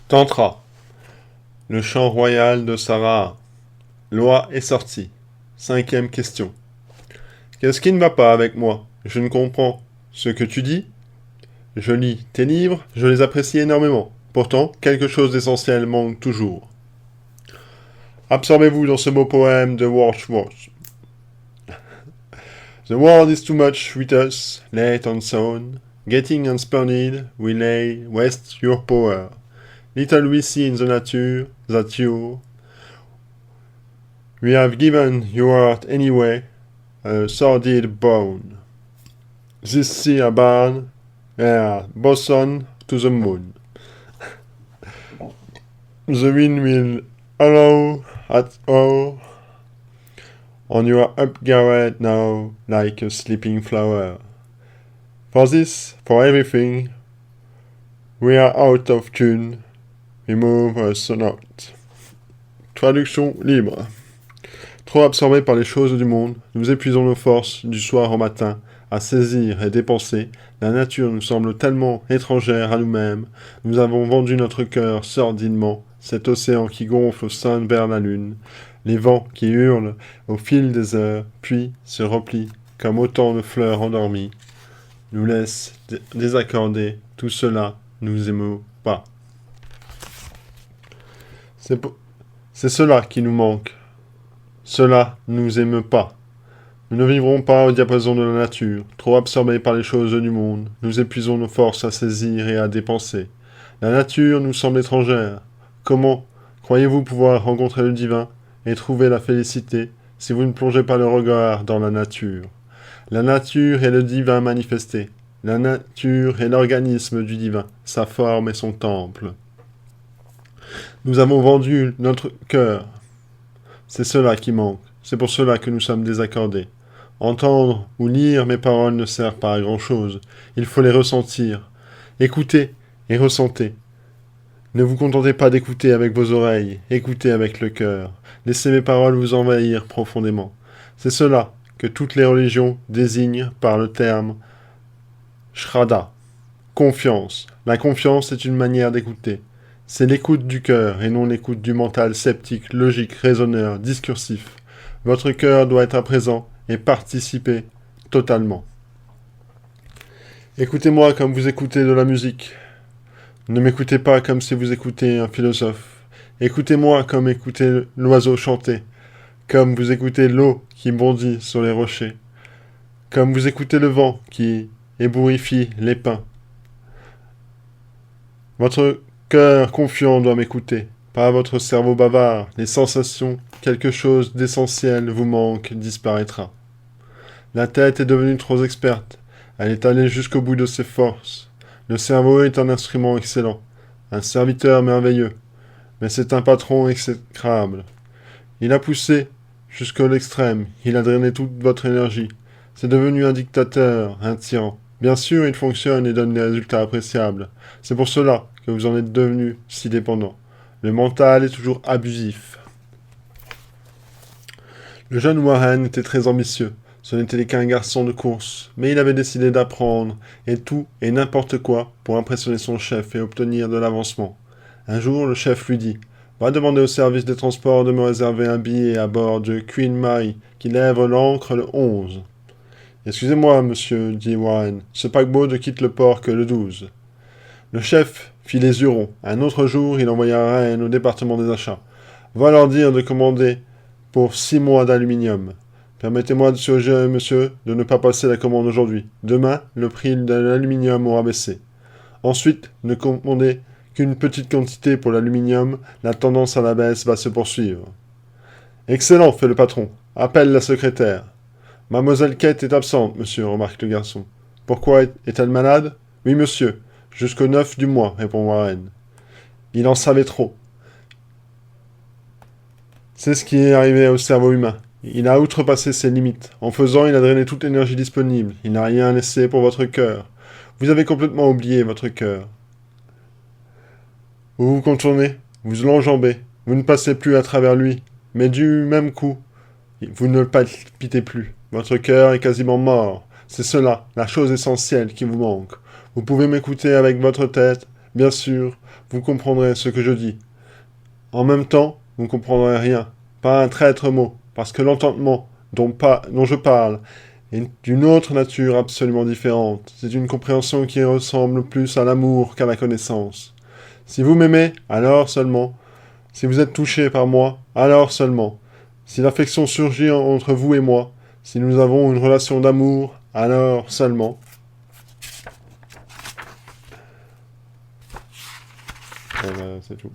Tantra. Le chant royal de Sarah. Loi est sortie. Cinquième question. Qu'est-ce qui ne va pas avec moi? Je ne comprends ce que tu dis. Je lis tes livres, je les apprécie énormément. Pourtant, quelque chose d'essentiel manque toujours. Absorbez-vous dans ce beau poème de Wordsworth. The world is too much with us, late on sown. Getting unspurned, we lay waste your power. Little we see in the nature, that you we have given your heart anyway, a sordid bone. This sea a barn, boson to the moon. The wind will hollow at all on your upgarret now, like a sleeping flower. For this, for everything, we are out of tune. Remove us not. Traduction libre. Trop absorbés par les choses du monde, nous épuisons nos forces du soir au matin à saisir et dépenser. La nature nous semble tellement étrangère à nous-mêmes. Nous avons vendu notre cœur sordidement, cet océan qui gonfle au sein vers la lune, les vents qui hurlent au fil des heures, puis se replient comme autant de fleurs endormies, nous laissent désaccorder. Tout cela nous émeut pas. C'est cela qui nous manque. Cela ne nous émeut pas. Nous ne vivrons pas au diapason de la nature, trop absorbés par les choses du monde. Nous épuisons nos forces à saisir et à dépenser. La nature nous semble étrangère. Comment croyez-vous pouvoir rencontrer le divin et trouver la félicité si vous ne plongez pas le regard dans la nature? La nature est le divin manifesté. La nature est l'organisme du divin, sa forme et son temple. Nous avons vendu notre cœur. C'est cela qui manque. C'est pour cela que nous sommes désaccordés. Entendre ou lire mes paroles ne sert pas à grand-chose. Il faut les ressentir. Écoutez et ressentez. Ne vous contentez pas d'écouter avec vos oreilles, écoutez avec le cœur. Laissez mes paroles vous envahir profondément. C'est cela que toutes les religions désignent par le terme Shraddha. Confiance. La confiance est une manière d'écouter. C'est l'écoute du cœur et non l'écoute du mental sceptique, logique, raisonneur, discursif. Votre cœur doit être à présent et participer totalement. Écoutez-moi comme vous écoutez de la musique. Ne m'écoutez pas comme si vous écoutez un philosophe. Écoutez-moi comme écoutez l'oiseau chanter, comme vous écoutez l'eau qui bondit sur les rochers, comme vous écoutez le vent qui ébourifie les pins. Votre cœur confiant doit m'écouter, pas votre cerveau bavard. Les sensations, quelque chose d'essentiel vous manque, disparaîtra. La tête est devenue trop experte. Elle est allée jusqu'au bout de ses forces. Le cerveau est un instrument excellent, un serviteur merveilleux, mais c'est un patron exécrable. Il a poussé jusqu'à l'extrême, il a drainé toute votre énergie. C'est devenu un dictateur, un tyran. Bien sûr, il fonctionne et donne des résultats appréciables. C'est pour cela que vous en êtes devenu si dépendant. Le mental est toujours abusif. Le jeune Warren était très ambitieux. Ce n'était qu'un garçon de course, mais il avait décidé d'apprendre et tout et n'importe quoi pour impressionner son chef et obtenir de l'avancement. Un jour, le chef lui dit « Va demander au service des transports de me réserver un billet à bord de Queen Mary qui lève l'ancre le 11. » « Excusez-moi, monsieur, dit Warren, ce paquebot ne quitte le port que le 12. » Le chef fit les yeux ronds. Un autre jour, il envoya Rennes au département des achats. « Va leur dire de commander pour 6 mois d'aluminium. Permettez-moi de suggérer, monsieur, de ne pas passer la commande aujourd'hui. Demain, le prix de l'aluminium aura baissé. Ensuite, ne commandez qu'une petite quantité pour l'aluminium, la tendance à la baisse va se poursuivre. »« Excellent, fait le patron. Appelle la secrétaire. »« Mademoiselle Kate est absente, monsieur, remarque le garçon. Pourquoi est-elle malade ? » ?»« Oui, monsieur. Jusqu'au 9 du mois, répond Warren. Il en savait trop. C'est ce qui est arrivé au cerveau humain. Il a outrepassé ses limites. En faisant, il a drainé toute l'énergie disponible. Il n'a rien laissé pour votre cœur. Vous avez complètement oublié votre cœur. Vous vous contournez, vous l'enjambez. Vous ne passez plus à travers lui. Mais du même coup, vous ne le palpitez plus. Votre cœur est quasiment mort. C'est cela, la chose essentielle qui vous manque. Vous pouvez m'écouter avec votre tête, bien sûr, vous comprendrez ce que je dis. En même temps, vous ne comprendrez rien, pas un traître mot, parce que l'entendement dont je parle est d'une autre nature absolument différente. C'est une compréhension qui ressemble plus à l'amour qu'à la connaissance. Si vous m'aimez, alors seulement. Si vous êtes touché par moi, alors seulement. Si l'affection surgit entre vous et moi, si nous avons une relation d'amour, alors seulement. Voilà, c'est tout.